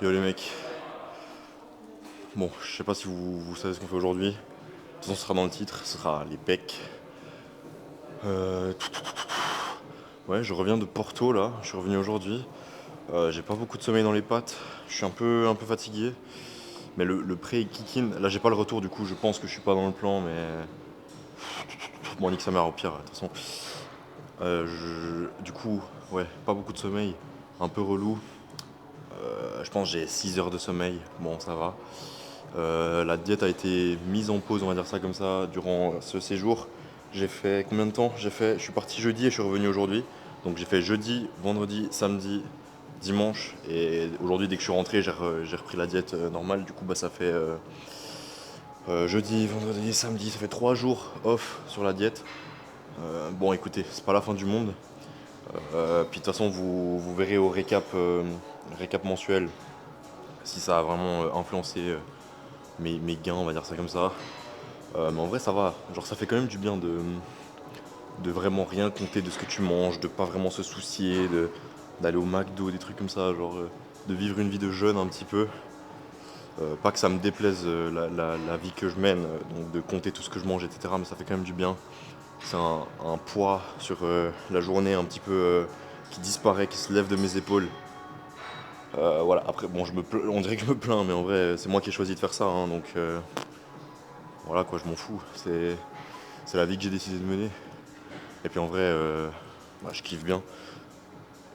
Yo les mecs, bon, je sais pas si vous savez ce qu'on fait aujourd'hui. De toute façon, ce sera dans le titre, ce sera les pecs. Euh, Ouais, je reviens de Porto là, je suis revenu aujourd'hui. J'ai pas beaucoup de sommeil dans les pattes, je suis un peu fatigué. Mais le pré kick in, là j'ai pas le retour du coup, je pense que je suis pas dans le plan, mais. Bon, nique sa mère au pire, de toute façon. Du coup, ouais, pas beaucoup de sommeil, un peu relou. Je pense que j'ai 6 heures de sommeil, bon ça va. La diète a été mise en pause, on va dire ça comme ça, durant ce séjour. J'ai fait combien de temps? Je suis parti jeudi et je suis revenu aujourd'hui. Donc j'ai fait jeudi, vendredi, samedi, dimanche. Et aujourd'hui, dès que je suis rentré, j'ai repris la diète normale. Du coup, bah, ça fait jeudi, vendredi, samedi, ça fait 3 jours off sur la diète. Bon, écoutez, c'est pas la fin du monde. Puis de toute façon, vous verrez au récap mensuel si ça a vraiment influencé mes gains, on va dire ça comme ça. Mais en vrai, ça va. Genre, ça fait quand même du bien de vraiment rien compter de ce que tu manges, de pas vraiment se soucier, d'aller au McDo, des trucs comme ça, genre de vivre une vie de jeune un petit peu. Pas que ça me déplaise la vie que je mène, donc de compter tout ce que je mange, etc. Mais ça fait quand même du bien. C'est un poids sur la journée un petit peu qui disparaît, qui se lève de mes épaules. Voilà, après, bon, on dirait que je me plains, mais en vrai, c'est moi qui ai choisi de faire ça, hein, donc voilà quoi, je m'en fous. C'est la vie que j'ai décidé de mener. Et puis en vrai, bah, je kiffe bien.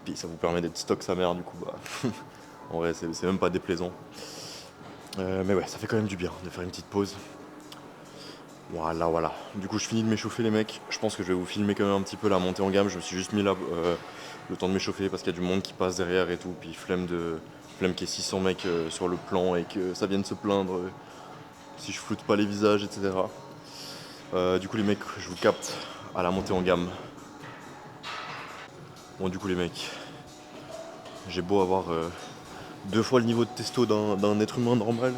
Puis ça vous permet d'être stock sa mère, du coup, bah, en vrai, c'est même pas déplaisant. Mais ouais, ça fait quand même du bien de faire une petite pause. Voilà, voilà. Du coup, je finis de m'échauffer, les mecs. Je pense que je vais vous filmer quand même un petit peu la montée en gamme. Je me suis juste mis là le temps de m'échauffer parce qu'il y a du monde qui passe derrière et tout. Puis flemme qu'il y ait 600 mecs sur le plan et que ça vienne se plaindre si je floute pas les visages, etc. Du coup, les mecs, je vous capte à la montée en gamme. Bon, du coup, les mecs, j'ai beau avoir 2 fois le niveau de testo d'un être humain normal.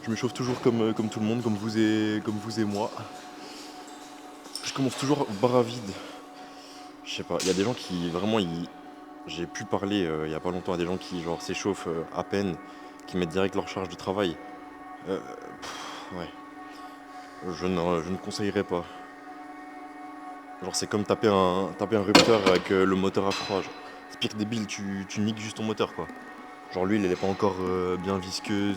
Je m'échauffe toujours comme tout le monde, comme vous et moi. Je commence toujours bras vide. Je sais pas, il y a des gens qui vraiment, j'ai pu parler il y a pas longtemps à des gens qui genre s'échauffent à peine, qui mettent direct leur charge de travail. Euh, ouais, je ne conseillerais pas. Genre c'est comme taper un rupteur avec le moteur à froid. C'est pire que débile, tu niques juste ton moteur quoi. Genre l'huile elle est pas encore bien visqueuse.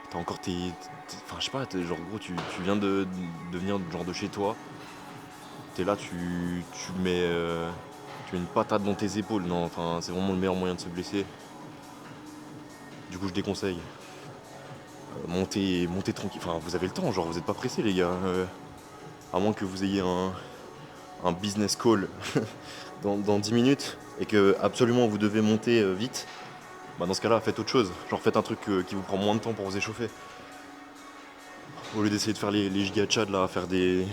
T'as encore enfin je sais pas, genre gros tu viens de venir genre de chez toi. T'es là, tu mets une patate dans tes épaules. Non, enfin c'est vraiment le meilleur moyen de se blesser. Du coup je déconseille. Montez tranquille. Enfin vous avez le temps, genre vous êtes pas pressés les gars. À moins que vous ayez un business call dans 10 minutes et que absolument vous devez monter vite. Bah dans ce cas-là faites autre chose. Genre faites un truc qui vous prend moins de temps pour vous échauffer. Au lieu d'essayer de faire les giga chad là, à faire des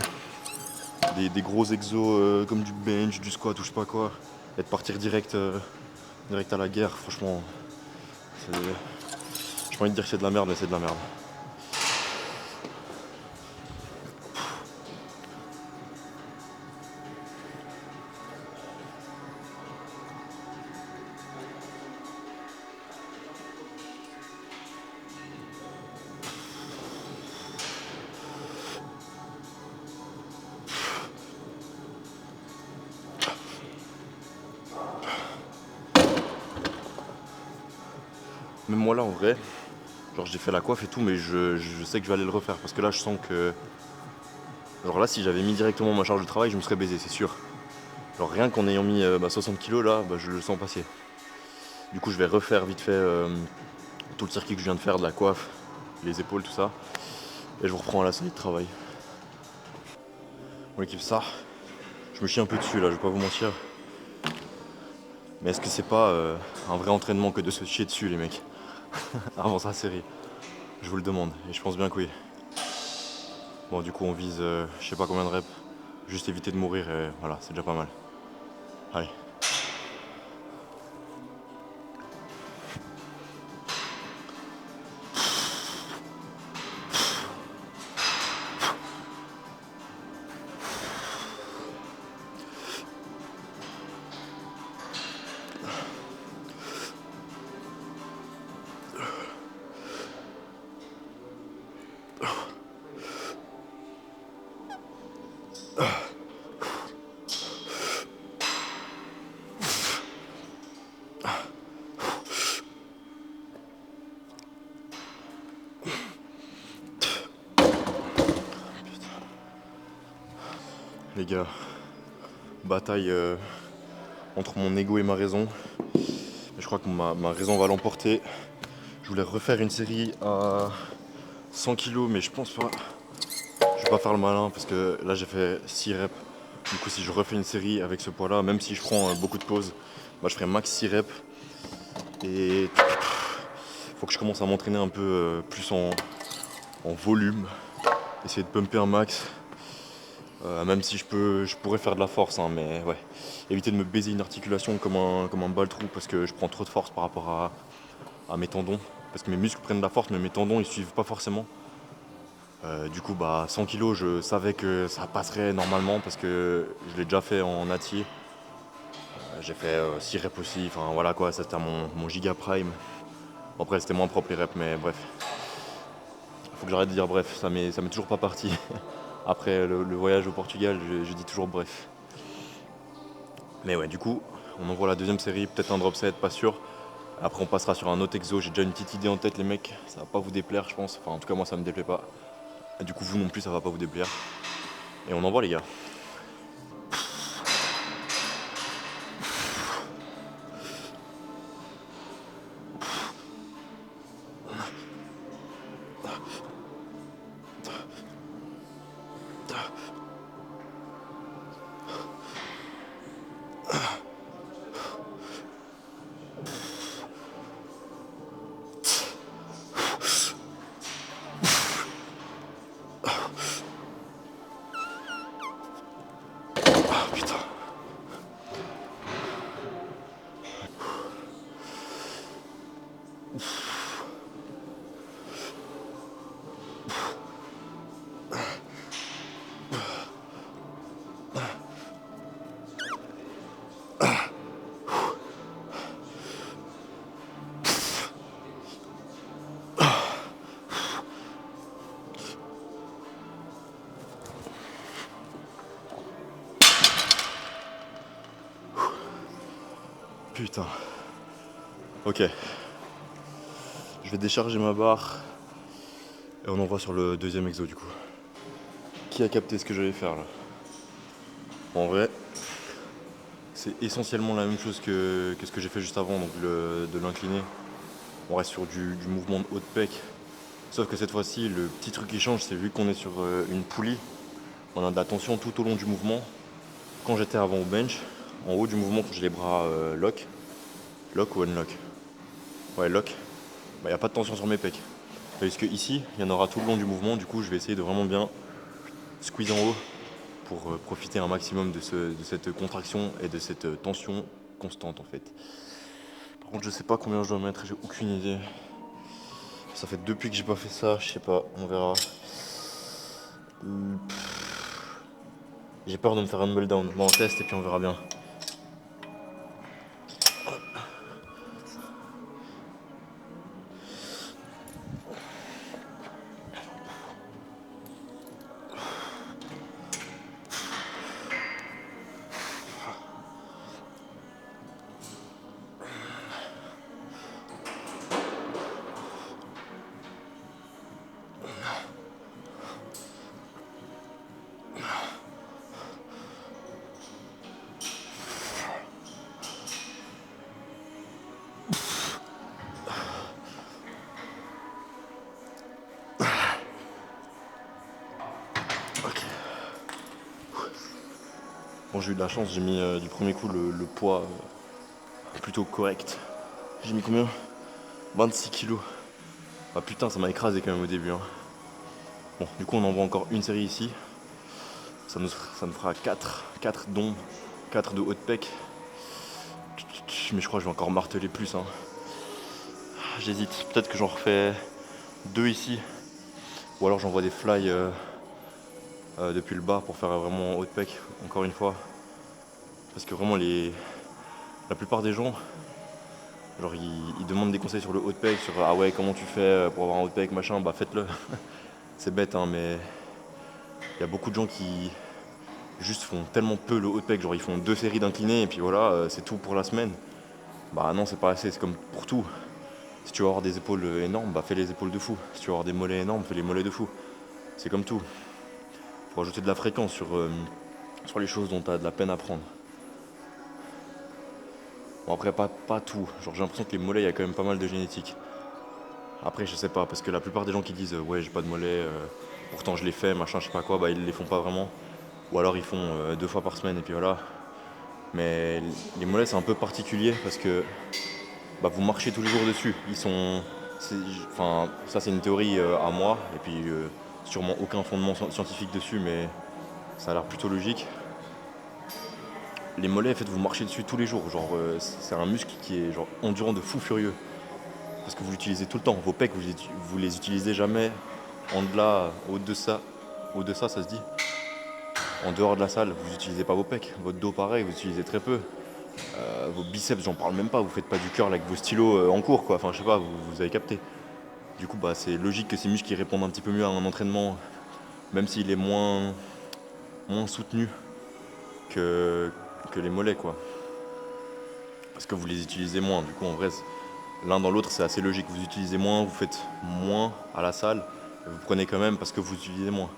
gros exos comme du bench, du squat ou je sais pas quoi. Et de partir direct à la guerre, franchement. J'ai pas envie de dire que c'est de la merde, mais c'est de la merde. Même moi là en vrai, genre j'ai fait la coiffe et tout, mais je sais que je vais aller le refaire parce que là je sens que. Genre là si j'avais mis directement ma charge de travail, je me serais baisé, c'est sûr. Genre rien qu'en ayant mis 60 kilos là, bah, je le sens passer. Du coup je vais refaire vite fait tout le circuit que je viens de faire, de la coiffe, les épaules, tout ça. Et je vous reprends à la série de travail. Bon équipe ça, je me chie un peu dessus là, je vais pas vous mentir. Mais est-ce que c'est pas un vrai entraînement que de se chier dessus les mecs avant sa série? Je vous le demande, et je pense bien que oui. Bon du coup on vise je sais pas combien de reps. Juste éviter de mourir et voilà, c'est déjà pas mal. Allez. Les gars, bataille entre mon ego et ma raison. Je crois que ma raison va l'emporter. Je voulais refaire une série à 100 kilos, mais je pense pas. Je vais pas faire le malin parce que là j'ai fait 6 reps. Du coup, si je refais une série avec ce poids-là, même si je prends beaucoup de pauses, bah, je ferai max 6 reps. Et faut que je commence à m'entraîner un peu plus en volume. Essayer de pumper un max. Même si je pourrais faire de la force, hein, mais ouais. Éviter de me baiser une articulation comme un baltrou parce que je prends trop de force par rapport à mes tendons. Parce que mes muscles prennent de la force, mais mes tendons ils suivent pas forcément. Du coup, 100 kilos, je savais que ça passerait normalement parce que je l'ai déjà fait en nati. J'ai fait 6 reps aussi, enfin voilà quoi, ça c'était mon giga prime. Bon, après c'était moins propre les reps, mais bref. Faut que j'arrête de dire bref, ça m'est toujours pas parti. Après le voyage au Portugal, je dis toujours bref. Mais ouais, du coup, on envoie la deuxième série, peut-être un drop set, pas sûr. Après on passera sur un autre exo, j'ai déjà une petite idée en tête les mecs, ça va pas vous déplaire je pense, enfin en tout cas moi ça me déplaît pas. Et du coup vous non plus ça va pas vous déplaire. Et on envoie les gars. Ah putain. Putain. Ok. Je vais décharger ma barre. Et on envoie sur le deuxième exo du coup. Qui a capté ce que j'allais faire là? En vrai, c'est essentiellement la même chose que ce que j'ai fait juste avant, donc de l'incliner. On reste sur du mouvement de haut de pec. Sauf que cette fois-ci, le petit truc qui change, c'est vu qu'on est sur une poulie, on a de la tension tout au long du mouvement. Quand j'étais avant au bench, en haut du mouvement, quand j'ai les bras lock ou unlock? Ouais, lock. Il n'y a pas de tension sur mes pecs. Tandis que ici, il y en aura tout le long du mouvement, du coup je vais essayer de vraiment bien squeeze en haut pour profiter un maximum de cette contraction et de cette tension constante en fait. Par contre je sais pas combien je dois mettre, j'ai aucune idée. Ça fait depuis que j'ai pas fait ça, je sais pas, on verra. J'ai peur de me faire un humble down. Bon, on teste et puis on verra bien. Ok. Bon, j'ai eu de la chance, j'ai mis du premier coup le poids plutôt correct. J'ai mis combien? 26 kilos. Ah putain, ça m'a écrasé quand même au début. Hein. Bon, du coup, on envoie encore une série ici. Ça nous fera 4 dons, 4 de haut de pec. Mais je crois que je vais encore marteler plus. Hein. J'hésite, peut-être que j'en refais 2 ici. Ou alors j'envoie des fly depuis le bas pour faire vraiment haut de pec, encore une fois. Parce que vraiment, la plupart des gens, genre ils demandent des conseils sur le haut de pec, sur ah ouais, comment tu fais pour avoir un haut de pec, machin, bah faites-le. C'est bête, hein, mais il y a beaucoup de gens qui juste font tellement peu le haut de pec, genre ils font 2 séries d'inclinés et puis voilà, c'est tout pour la semaine. Bah non, c'est pas assez, c'est comme pour tout. Si tu veux avoir des épaules énormes, bah fais les épaules de fou. Si tu veux avoir des mollets énormes, fais les mollets de fou. C'est comme tout. Faut ajouter de la fréquence sur les choses dont tu as de la peine à prendre. Bon après pas tout. Genre j'ai l'impression que les mollets, il y a quand même pas mal de génétique. Après je sais pas, parce que la plupart des gens qui disent ouais j'ai pas de mollets, pourtant je les fais, machin, je sais pas quoi, bah ils les font pas vraiment. Ou alors ils font 2 fois par semaine et puis voilà. Mais les mollets c'est un peu particulier parce que bah, vous marchez tous les jours dessus. C'est- Enfin, ça c'est une théorie à moi, et puis sûrement aucun fondement scientifique dessus, mais ça a l'air plutôt logique. Les mollets, en fait, vous marchez dessus tous les jours. Genre, c'est un muscle qui est genre endurant de fou furieux. Parce que vous l'utilisez tout le temps. Vos pecs, vous les utilisez jamais en delà, au-delà, ça se dit. En dehors de la salle, vous n'utilisez pas vos pecs. Votre dos, pareil, vous utilisez très peu. Vos biceps, j'en parle même pas. Vous faites pas du curl avec vos stylos en cours, quoi. Enfin, je sais pas, vous avez capté. Du coup, bah, c'est logique que ces muscles qui répondent un petit peu mieux à un entraînement, même s'il est moins soutenu que, que les mollets, quoi. Parce que vous les utilisez moins. Du coup, en vrai, l'un dans l'autre, c'est assez logique. Vous utilisez moins, vous faites moins à la salle, et vous prenez quand même parce que vous utilisez moins.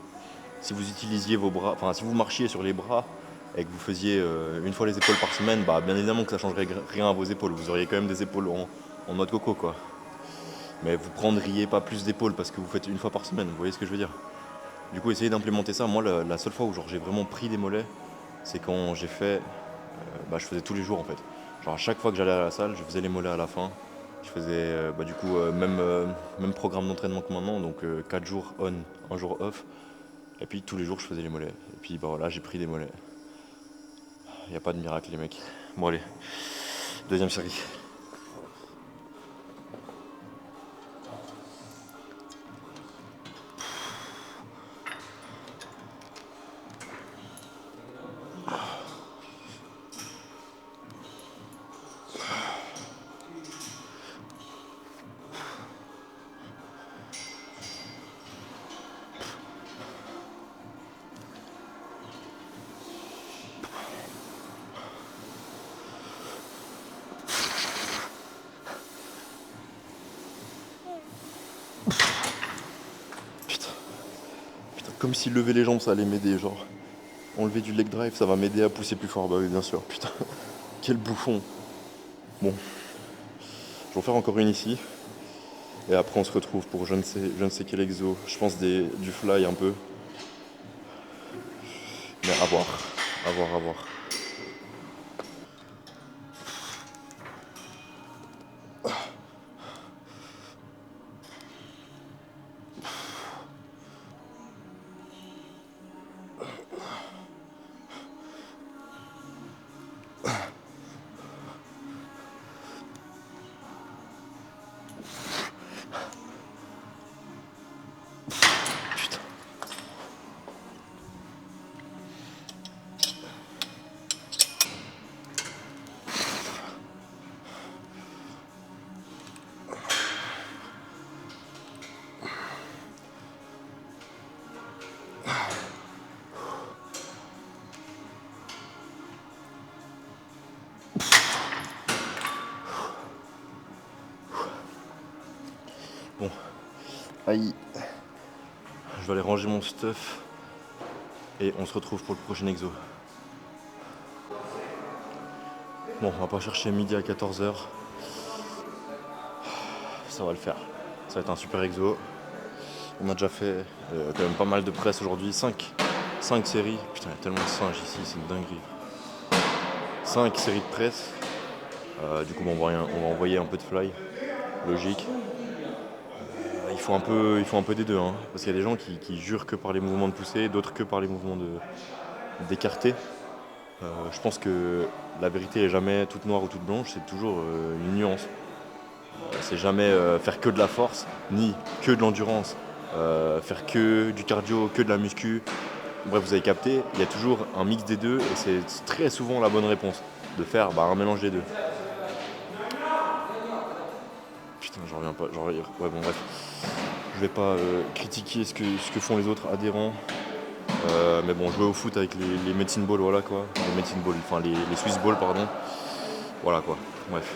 Si vous utilisiez vos bras, enfin, si vous marchiez sur les bras et que vous faisiez une fois les épaules par semaine, bah, bien évidemment que ça changerait rien à vos épaules. Vous auriez quand même des épaules en noix de coco, quoi. Mais vous prendriez pas plus d'épaules parce que vous faites une fois par semaine. Vous voyez ce que je veux dire? Du coup, essayez d'implémenter ça. Moi, la seule fois où genre, j'ai vraiment pris des mollets, c'est quand j'ai fait. Bah, je faisais tous les jours en fait. Genre, à chaque fois que j'allais à la salle, je faisais les mollets à la fin. Je faisais bah, du coup même programme d'entraînement que maintenant, donc 4 jours on, un jour off. Et puis tous les jours, je faisais les mollets. Et puis bah, voilà, j'ai pris des mollets. Il n'y a pas de miracle, les mecs. Bon, allez, deuxième série. Putain, putain, comme si lever les jambes, ça allait m'aider, genre. Enlever du leg drive, ça va m'aider à pousser plus fort. Bah oui, bien sûr, putain. Quel bouffon. Bon, je vais en faire encore une ici. Et après, on se retrouve pour je ne sais quel exo. Je pense du fly un peu. Mais à voir. À voir, à voir. Putain. Bon. Aïe. Je vais aller ranger mon stuff. Et on se retrouve pour le prochain exo. Bon, on va pas chercher midi à 14h. Ça va le faire. Ça va être un super exo. On a déjà fait quand même pas mal de presse aujourd'hui. 5 séries. Putain, il y a tellement de singes ici, c'est une dinguerie. 5 séries de presse. Du coup, bon, on va envoyer un peu de fly. Logique. Il faut un peu des deux. Hein, parce qu'il y a des gens qui jurent que par les mouvements de poussée, d'autres que par les mouvements d'écarté. Je pense que la vérité est jamais toute noire ou toute blanche, c'est toujours une nuance. C'est jamais faire que de la force, ni que de l'endurance, faire que du cardio, que de la muscu. Bref, vous avez capté, il y a toujours un mix des deux et c'est très souvent la bonne réponse de faire un mélange des deux. Putain, j'en reviens pas. Ouais, bon, bref. Je vais pas critiquer ce que font les autres adhérents. Mais bon, jouer au foot avec les medicine ball, voilà quoi. Les medicine ball, enfin les Swiss ball, pardon. Voilà quoi. Bref.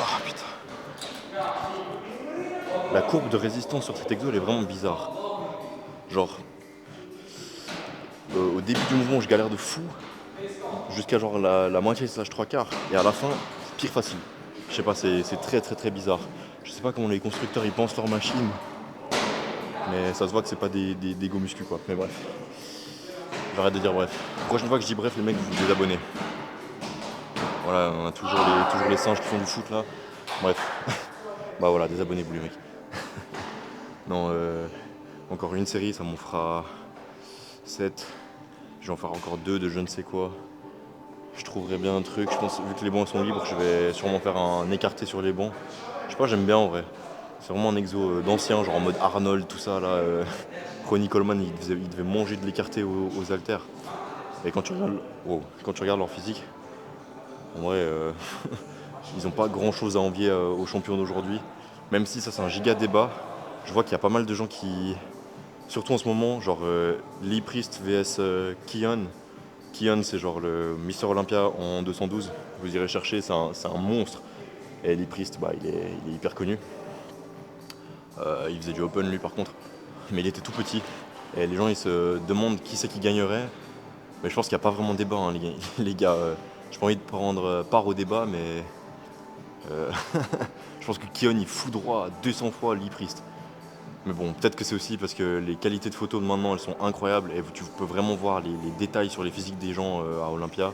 Ah putain. La courbe de résistance sur cet exo elle est vraiment bizarre. Genre, au début du mouvement je galère de fou, jusqu'à genre la moitié slash trois quarts, et à la fin, c'est pire facile. Je sais pas, c'est très très très bizarre. Je sais pas comment les constructeurs ils pensent leur machine, mais ça se voit que c'est pas des go muscu quoi. Mais bref, j'arrête de dire bref. La prochaine fois que je dis bref, les mecs vous vous désabonnez. Voilà, on a toujours les singes qui font du foot là. Bref, bah voilà, désabonnez-vous les mecs. Non, encore une série, ça m'en fera 7. Je vais en faire encore 2 de je ne sais quoi. Je trouverai bien un truc. Je pense, vu que les bancs sont libres, je vais sûrement faire un écarté sur les bancs. Je sais pas, j'aime bien en vrai. C'est vraiment un exo d'ancien, genre en mode Arnold, tout ça là. Ronnie Coleman, il devait manger de l'écarté aux haltères. Et quand tu regardes leur physique, en vrai, ils ont pas grand chose à envier aux champions d'aujourd'hui. Même si ça c'est un giga débat, je vois qu'il y a pas mal de gens qui, surtout en ce moment, genre Lee Priest vs Kion. Kion c'est genre le Mister Olympia en 212. Vous irez chercher, c'est un monstre. Et Lee Priest, bah, il est hyper connu. Il faisait du open lui par contre. Mais il était tout petit. Et les gens ils se demandent qui c'est qui gagnerait. Mais je pense qu'il n'y a pas vraiment de débat, hein, les gars. Les gars, j'ai pas envie de prendre part au débat, mais je pense que Kion il fout droit 200 fois Lee Priest. Mais bon, peut-être que c'est aussi parce que les qualités de photos de maintenant elles sont incroyables et tu peux vraiment voir les détails sur les physiques des gens à Olympia.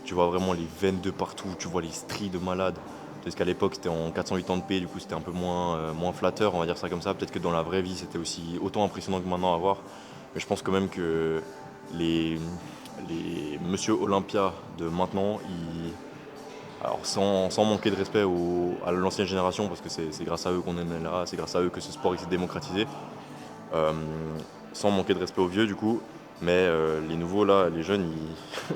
Tu vois vraiment les veines de partout, tu vois les stries de malades. Parce qu'à l'époque c'était en 480p, du coup c'était un peu moins flatteur, on va dire ça comme ça. Peut-être que dans la vraie vie c'était aussi autant impressionnant que maintenant à voir. Mais je pense quand même que les, les monsieur Olympia de maintenant, alors sans manquer de respect à l'ancienne génération, parce que c'est grâce à eux qu'on est là, c'est grâce à eux que ce sport il s'est démocratisé, euh, sans manquer de respect aux vieux du coup, mais les nouveaux là, les jeunes,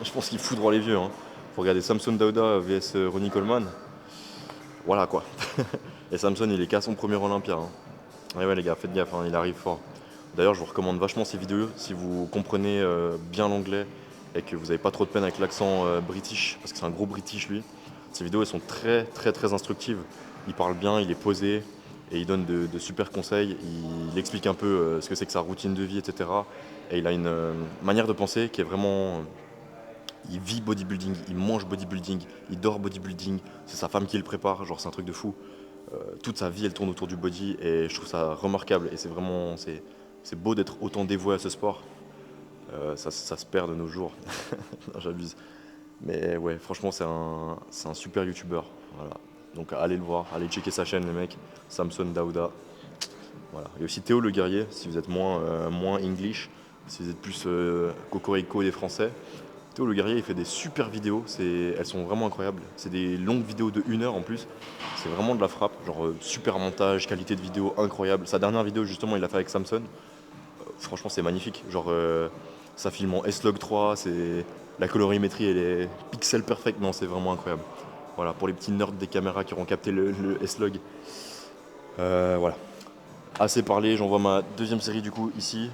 je pense qu'ils foutent droit les vieux. Hein. Faut regarder Samson Dauda vs Ronnie Coleman, voilà quoi. Et Samson il est qu'à son premier Olympia. Hein. Ouais les gars, faites gaffe, hein, il arrive fort. D'ailleurs je vous recommande vachement ces vidéos si vous comprenez bien l'anglais et que vous n'avez pas trop de peine avec l'accent british, parce que c'est un gros british lui. Ces vidéos elles sont très très très instructives. Il parle bien, il est posé et il donne de super conseils. Il explique un peu ce que c'est que sa routine de vie, etc. Et il a une manière de penser qui est vraiment. Il vit bodybuilding, il mange bodybuilding, il dort bodybuilding. C'est sa femme qui le prépare, genre c'est un truc de fou. Toute sa vie elle tourne autour du body et je trouve ça remarquable. Et c'est vraiment. C'est beau d'être autant dévoué à ce sport. Ça se perd de nos jours. Non, j'abuse. Mais ouais, franchement, c'est un super youtubeur. Voilà. Donc allez le voir, allez checker sa chaîne, les mecs. Samson Dauda. Voilà. Il y a aussi Théo le guerrier, si vous êtes moins English, si vous êtes plus Cocorico des Français. Théo le guerrier, il fait des super vidéos, elles sont vraiment incroyables. C'est des longues vidéos de 1 heure en plus. C'est vraiment de la frappe, genre super montage, qualité de vidéo incroyable. Sa dernière vidéo, justement, il l'a fait avec Samson. Franchement, c'est magnifique. Genre, ça filme en S-Log 3, la colorimétrie, elle est pixel perfect. Non, c'est vraiment incroyable. Voilà, pour les petits nerds des caméras qui auront capté le S-Log. Voilà. Assez parlé, j'envoie ma deuxième série du coup ici.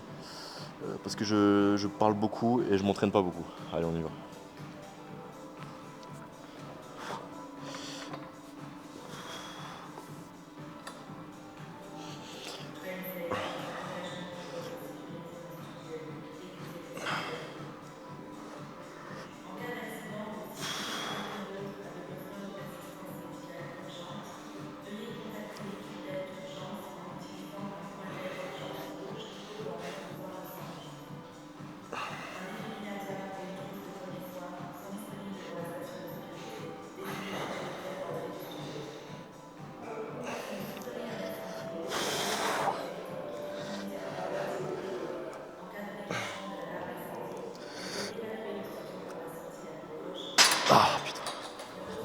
Parce que je parle beaucoup et je m'entraîne pas beaucoup. Allez, on y va.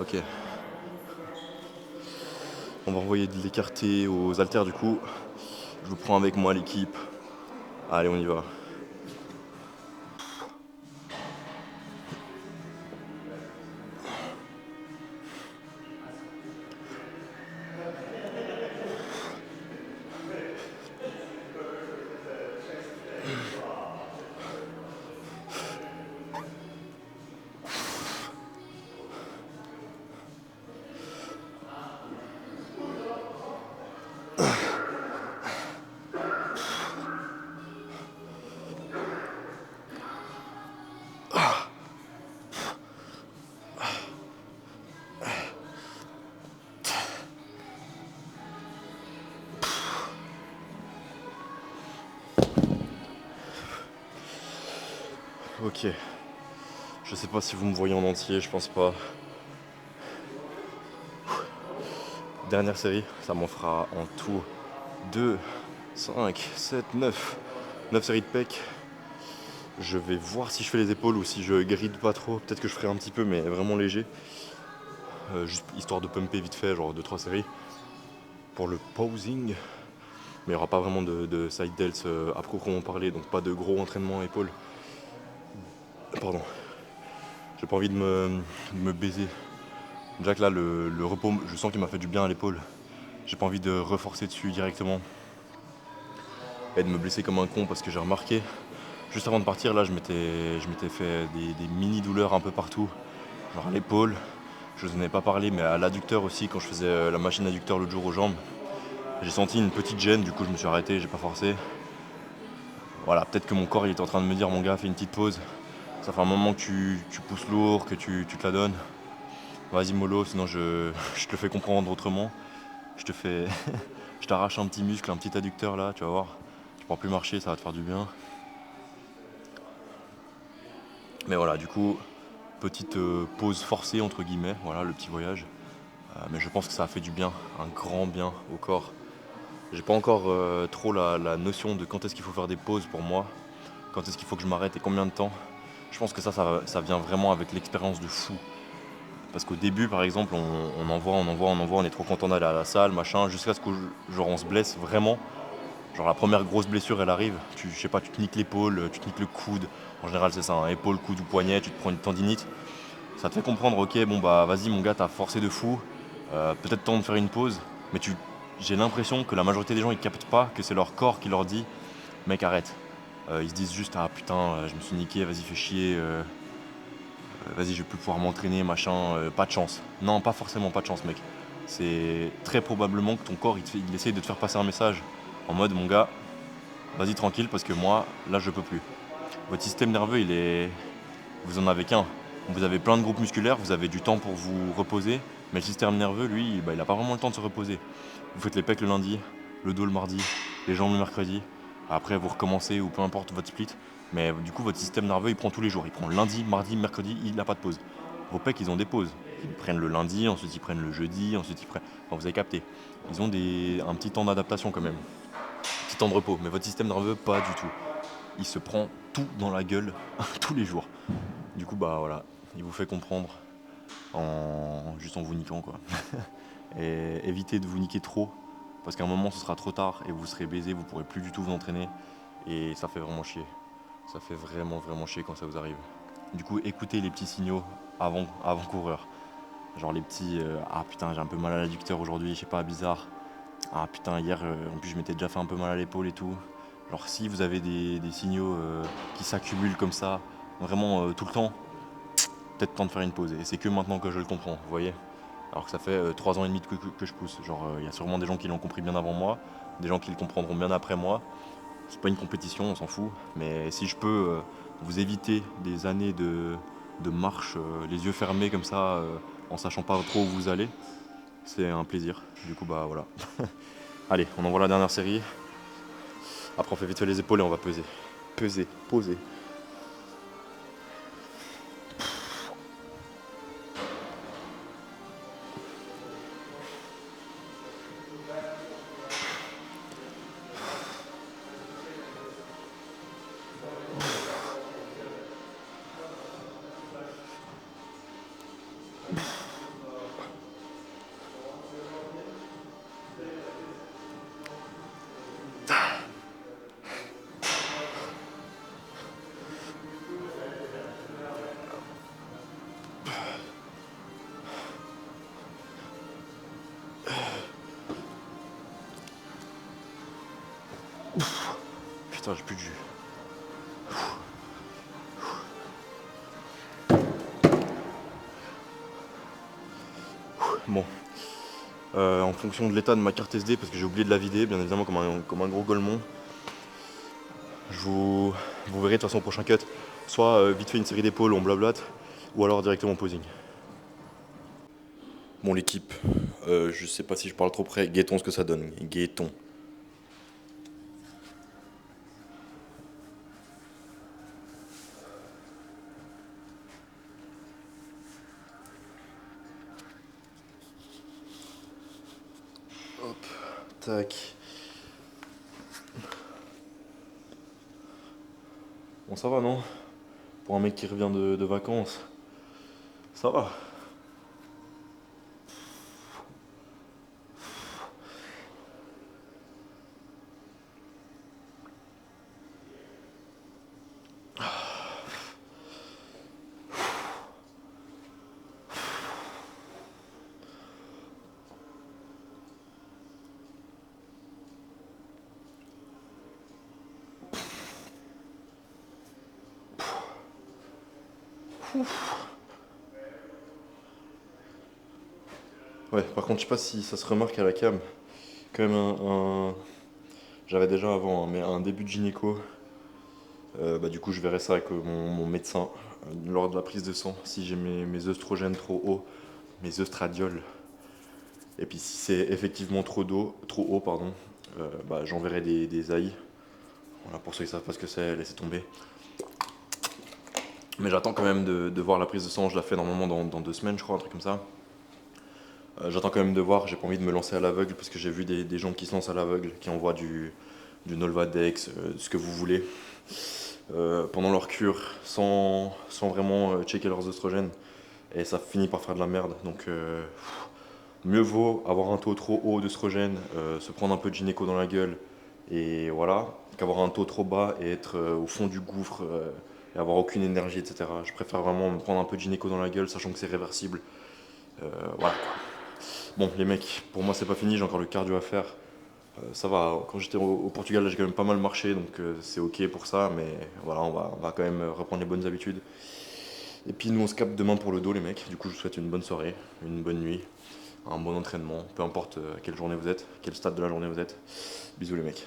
Ok. On va envoyer de l'écarté aux haltères du coup. Je vous prends avec moi l'équipe. Allez, on y va. Ok. Je sais pas si vous me voyez en entier, je pense pas. Dernière série, ça m'en fera en tout 2, 5, 7, 9. 9 séries de pec. Je vais voir si je fais les épaules ou si je gride pas trop. Peut-être que je ferai un petit peu, mais vraiment léger. Juste histoire de pumper vite fait, genre 2-3 séries. Pour le posing. Mais il n'y aura pas vraiment de side delts à proprement parler, donc pas de gros entraînement épaules. Pardon. J'ai pas envie de me baiser. Déjà que là, le repos, je sens qu'il m'a fait du bien à l'épaule. J'ai pas envie de reforcer dessus directement. Et de me blesser comme un con parce que j'ai remarqué, juste avant de partir, là, je m'étais fait des mini douleurs un peu partout. Genre à l'épaule, je vous en ai pas parlé, mais à l'adducteur aussi, quand je faisais la machine adducteur l'autre jour aux jambes. J'ai senti une petite gêne, du coup je me suis arrêté, j'ai pas forcé. Voilà, peut-être que mon corps il était en train de me dire, mon gars, fais une petite pause. Ça fait un moment que tu pousses lourd, que tu te la donnes. Vas-y mollo, sinon je te le fais comprendre autrement. Je te fais. Je t'arrache un petit muscle, un petit adducteur là, tu vas voir. Tu pourras plus marcher, ça va te faire du bien. Mais voilà, du coup, petite pause forcée entre guillemets, voilà le petit voyage. Mais je pense que ça a fait du bien, un grand bien au corps. J'ai pas encore trop la notion de quand est-ce qu'il faut faire des pauses pour moi, quand est-ce qu'il faut que je m'arrête et combien de temps. Je pense que ça vient vraiment avec l'expérience de fou. Parce qu'au début, par exemple, on envoie, on est trop content d'aller à la salle, machin, jusqu'à ce que genre, on se blesse vraiment. Genre la première grosse blessure, elle arrive, je sais pas, tu te niques l'épaule, tu te niques le coude. En général, c'est ça, hein, épaule, coude ou poignet, tu te prends une tendinite. Ça te fait comprendre, ok, bon bah vas-y mon gars, t'as forcé de fou, peut-être temps de faire une pause, mais j'ai l'impression que la majorité des gens ils captent pas que c'est leur corps qui leur dit, mec arrête. Ils se disent juste, ah putain, je me suis niqué, vas-y fais chier, vas-y je vais plus pouvoir m'entraîner, machin, pas de chance. Non, pas forcément pas de chance mec. C'est très probablement que ton corps il essaye de te faire passer un message en mode mon gars, vas-y tranquille parce que moi, là je peux plus. Votre système nerveux vous en avez qu'un. Vous avez plein de groupes musculaires, vous avez du temps pour vous reposer, mais le système nerveux, lui, bah, il n'a pas vraiment le temps de se reposer. Vous faites les pecs le lundi, le dos le mardi, les jambes le mercredi, après vous recommencez ou peu importe votre split, mais du coup votre système nerveux il prend tous les jours, il prend lundi, mardi, mercredi, il n'a pas de pause. Vos pecs ils ont des pauses, ils prennent le lundi, ensuite ils prennent le jeudi, ensuite ils prennent... Enfin, vous avez capté, ils ont un petit temps d'adaptation quand même, un petit temps de repos, mais votre système nerveux pas du tout. Il se prend tout dans la gueule tous les jours. Du coup, bah voilà, il vous fait comprendre juste en vous niquant quoi. Et évitez de vous niquer trop, parce qu'à un moment ce sera trop tard et vous serez baisé, vous pourrez plus du tout vous entraîner. Et ça fait vraiment chier. Ça fait vraiment vraiment chier quand ça vous arrive. Du coup, écoutez les petits signaux avant coureur. Genre les petits ah putain j'ai un peu mal à l'adducteur aujourd'hui, je sais pas, bizarre. Ah putain hier en plus je m'étais déjà fait un peu mal à l'épaule et tout. Genre si vous avez des signaux qui s'accumulent comme ça, vraiment tout le temps, peut-être temps de faire une pause. Et c'est que maintenant que je le comprends, vous voyez. Alors que ça fait 3 ans et demi que je pousse. Genre, il y a sûrement des gens qui l'ont compris bien avant moi, des gens qui le comprendront bien après moi. C'est pas une compétition, on s'en fout. Mais si je peux vous éviter des années de marche, les yeux fermés comme ça, en sachant pas trop où vous allez, c'est un plaisir. Du coup, bah voilà. Allez, on envoie la dernière série. Après, on fait vite fait les épaules et on va peser. Peser, poser. Putain, j'ai plus de jus. Bon. En fonction de l'état de ma carte SD, parce que j'ai oublié de la vider, bien évidemment, comme un gros golemon, vous verrez de toute façon au prochain cut, soit vite fait une série d'épaules, on blablate, ou alors directement posing. Bon, l'équipe, je sais pas si je parle trop près, guettons ce que ça donne, guettons. Hop, tac. Bon, ça va, non? Pour un mec qui revient de vacances, ça va. Ouais, par contre, je sais pas si ça se remarque à la cam. Quand même j'avais déjà avant, hein, mais un début de gynéco. Du coup, je verrai ça avec mon médecin lors de la prise de sang. Si j'ai mes œstrogènes trop hauts, mes œstradiols. Et puis si c'est effectivement trop haut, pardon, j'enverrai des AI. Voilà, pour ceux qui savent pas ce que c'est, laissez tomber. Mais j'attends quand même de voir la prise de sang. Je la fais normalement dans 2 semaines, je crois, un truc comme ça. J'attends quand même de voir, j'ai pas envie de me lancer à l'aveugle parce que j'ai vu des gens qui se lancent à l'aveugle, qui envoient du Nolvadex, ce que vous voulez, pendant leur cure sans vraiment checker leurs oestrogènes. Et ça finit par faire de la merde. Donc mieux vaut avoir un taux trop haut d'œstrogène, se prendre un peu de gynéco dans la gueule, et voilà, qu'avoir un taux trop bas et être au fond du gouffre et avoir aucune énergie, etc. Je préfère vraiment me prendre un peu de gynéco dans la gueule, sachant que c'est réversible. Voilà. Bon, les mecs, pour moi c'est pas fini, j'ai encore le cardio à faire. Ça va, quand j'étais au Portugal, j'ai quand même pas mal marché, donc c'est ok pour ça, mais voilà, on va quand même reprendre les bonnes habitudes. Et puis nous on se capte demain pour le dos, les mecs. Du coup, je vous souhaite une bonne soirée, une bonne nuit, un bon entraînement, peu importe quelle journée vous êtes, quel stade de la journée vous êtes. Bisous les mecs.